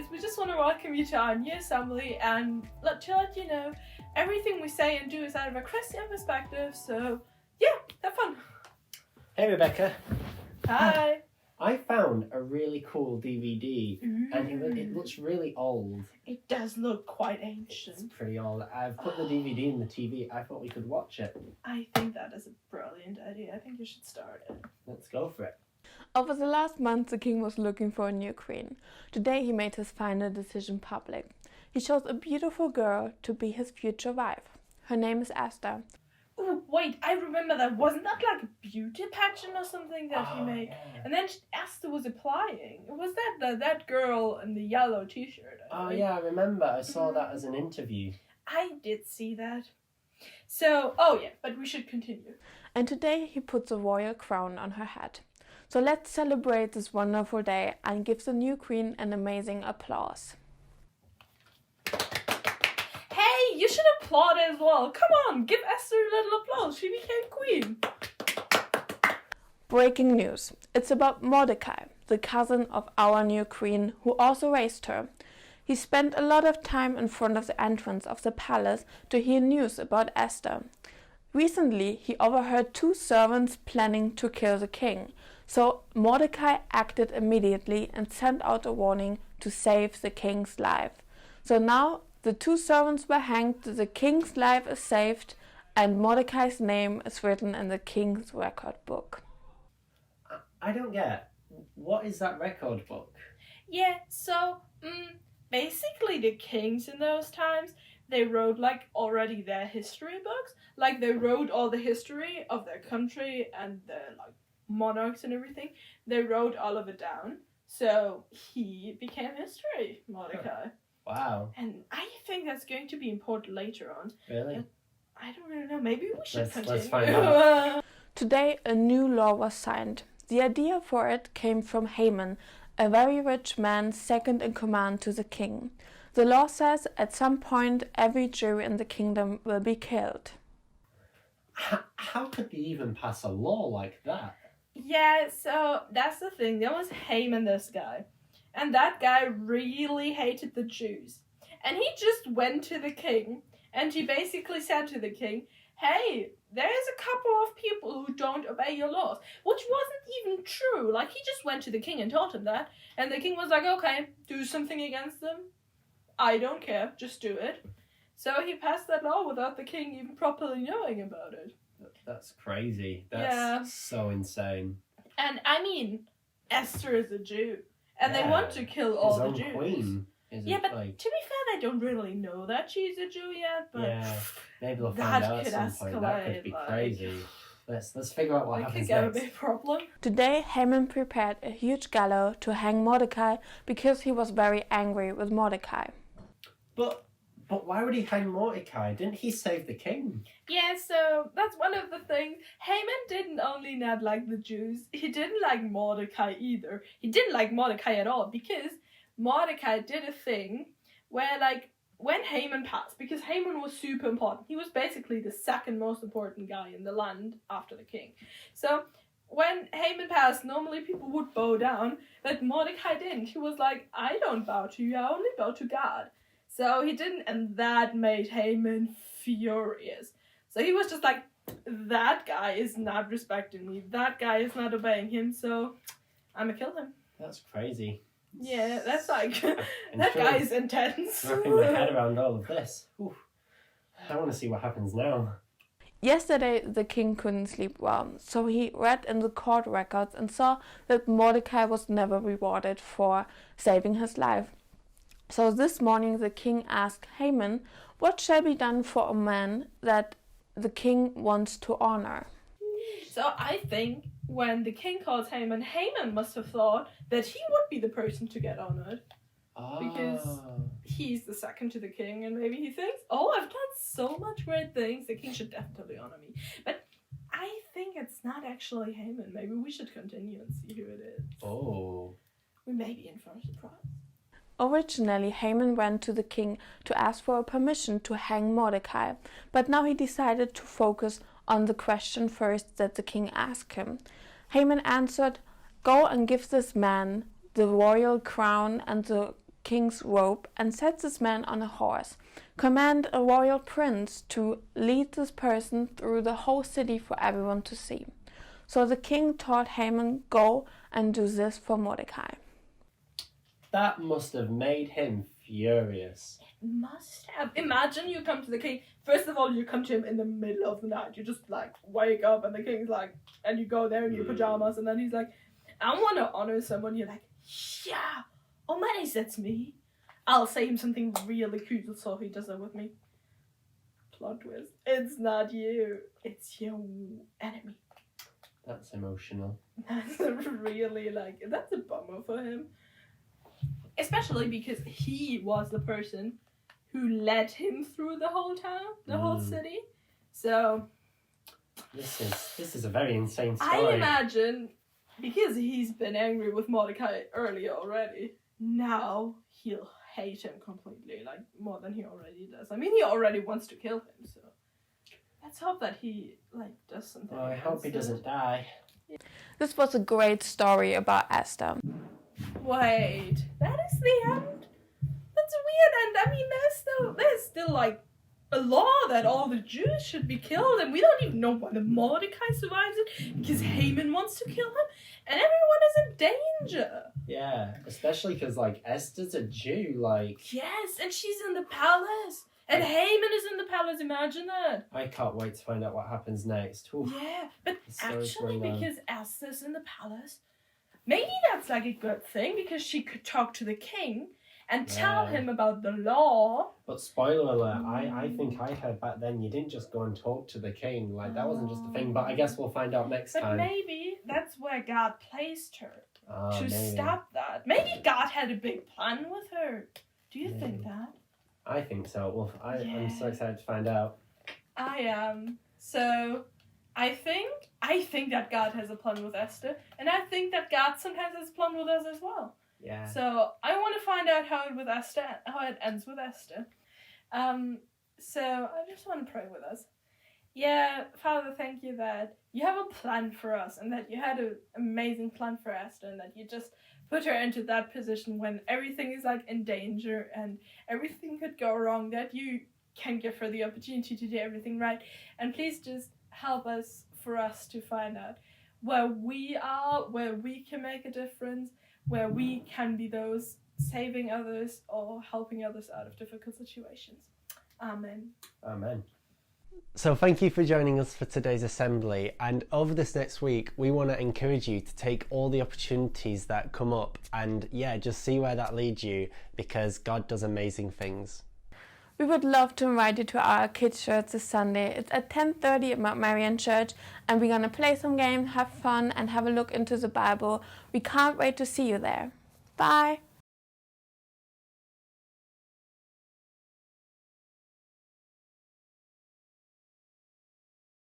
kids, we just want to welcome you to our new assembly and to let you know everything we say and do is out of a Christian perspective, so yeah, have fun. Hey Rebecca. Hi. I found a really cool DVD and it looks really old. It does look quite ancient. It's pretty old. I've put the DVD in the TV. I thought we could watch it. I think that is a brilliant idea. I think you should start it. Let's go for it. Over the last month, the king was looking for a new queen. Today he made his final decision public. He chose a beautiful girl to be his future wife. Her name is Esther. Oh, wait, I remember that. Wasn't that like a beauty pageant or something that he made? Yeah. And then Esther was applying. Was that girl in the yellow t-shirt? Yeah, I remember. I saw that as an interview. I did see that. So, but we should continue. And today he puts a royal crown on her head. So let's celebrate this wonderful day and give the new queen an amazing applause. Hey, you should applaud as well. Come on, give Esther a little applause. She became queen. Breaking news. It's about Mordecai, the cousin of our new queen, who also raised her. He spent a lot of time in front of the entrance of the palace to hear news about Esther. Recently, he overheard 2 servants planning to kill the king. So Mordecai acted immediately and sent out a warning to save the king's life. So now the 2 servants were hanged, the king's life is saved, and Mordecai's name is written in the king's record book. I don't get. What is that record book? Yeah, so basically the kings in those times, they wrote like already their history books. Like they wrote all the history of their country and their like monarchs and everything. They wrote all of it down. So he became history, Mordecai. Wow. And I think that's going to be important later on. Really? I don't really know. Maybe we should continue. Let's find out. Today a new law was signed. The idea for it came from Haman, a very rich man second in command to the king. The law says at some point every Jew in the kingdom will be killed. How could they even pass a law like that? Yeah, so that's the thing. There was Haman, this guy. And that guy really hated the Jews. And he just went to the king. And he basically said to the king, hey, there's a couple of people who don't obey your laws. Which wasn't even true. Like, he just went to the king and told him that. And the king was like, okay, do something against them. I don't care. Just do it. So he passed that law without the king even properly knowing about it. That's crazy. That's so insane. And I mean, Esther is a Jew. And they Yeah, want to kill all the His Jews. own queen. Yeah, but to be fair, they don't really know that she's a Jew yet. But yeah, maybe they'll that find out could at some point. That could escalate, be like- crazy. Let's figure out what it could happens get next. a big problem. Today Haman prepared a huge gallows to hang Mordecai because he was very angry with Mordecai. But why would he hang Mordecai? Didn't he save the king? Yeah, so that's one of the things. Haman didn't only not like the Jews, he didn't like Mordecai either. He didn't like Mordecai at all because Mordecai did a thing where, like, when Haman passed, because Haman was super important, he was basically the second most important guy in the land after the king. So when Haman passed, normally people would bow down, but Mordecai didn't. He was like, I don't bow to you, I only bow to God. So he didn't, and that made Haman furious. So he was just like, that guy is not respecting me, that guy is not obeying him, so I'm gonna kill him. That's crazy. Yeah, that's like, that sure guy is intense. Wrapping my head around all of this. Oof. I want to see what happens now. Yesterday the king couldn't sleep well, so he read in the court records and saw that Mordecai was never rewarded for saving his life. So this morning the king asked Haman, what shall be done for a man that the king wants to honor? So I think when the king calls Haman, Haman must have thought that he would be the person to get honored. Because he's the second to the king, and maybe he thinks, oh, I've done so much great things, the king should definitely honor me. But I think it's not actually Haman. Maybe we should continue and see who it is. Oh. We may be in for a surprise. Originally, Haman went to the king to ask for a permission to hang Mordecai, but now he decided to focus on the question first that the king asked him. Haman answered, go and give this man the royal crown and the king's robe and sets his man on a horse. Command a royal prince to lead this person through the whole city for everyone to see. So the king told Haman, go and do this for Mordecai. That must have made him furious. Must have. Imagine you come to the king. First of all, you come to him in the middle of the night. You just like wake up and the king's like, and you go there in your pajamas, and then he's like, I want to honor someone. You're like, yeah, oh man, that's me. I'll say him something really cool so he does it with me. Plot twist. It's not you. It's your enemy. That's emotional. That's really like, that's a bummer for him. Especially because he was the person who led him through the whole town, the whole city. So this is a very insane story. I imagine because he's been angry with Mordecai earlier already, now he'll hate him completely, like more than he already does. I mean, he already wants to kill him, so let's hope that he like does something. Well, I hope he doesn't die. This was a great story about Esther. Wait, that is the end? That's weird, and I mean, there's still like a law that all the Jews should be killed, and we don't even know whether Mordecai survives it, because Haman wants to kill him, and everyone is in danger. Yeah, especially because, like, Esther's a Jew, like... Yes, and she's in the palace, and Haman is in the palace, imagine that. I can't wait to find out what happens next. Oof. Yeah, but Story's actually, going on. because Esther's in the palace, maybe that's like a good thing, because she could talk to the king and tell Yeah. him about the law. But spoiler alert, I think I heard back then you didn't just go and talk to the king. Like, that wasn't just a thing, but I guess we'll find out next But time. maybe that's where God placed her, to Maybe. stop that. Maybe God had a big plan with her. Do you think that? I think so. Well, I'm so Yeah. excited to find out. I am. So, I think that God has a plan with Esther, and I think that God sometimes has a plan with us as well. Yeah. So I want to find out how it ends with Esther. So I just want to pray with us. Yeah, Father, thank you that you have a plan for us, and that you had an amazing plan for Esther, and that you just put her into that position when everything is like in danger and everything could go wrong, that you can give her the opportunity to do everything right. And please just help us for us to find out where we are, where we can make a difference, where we can be those saving others or helping others out of difficult situations. Amen. Amen. So thank you for joining us for today's assembly, and over this next week we want to encourage you to take all the opportunities that come up and just see where that leads you, because God does amazing things. We would love to invite you to our kids' church this Sunday. It's at 10:30 at Mount Marion Church, and we're going to play some games, have fun, and have a look into the Bible. We can't wait to see you there. Bye!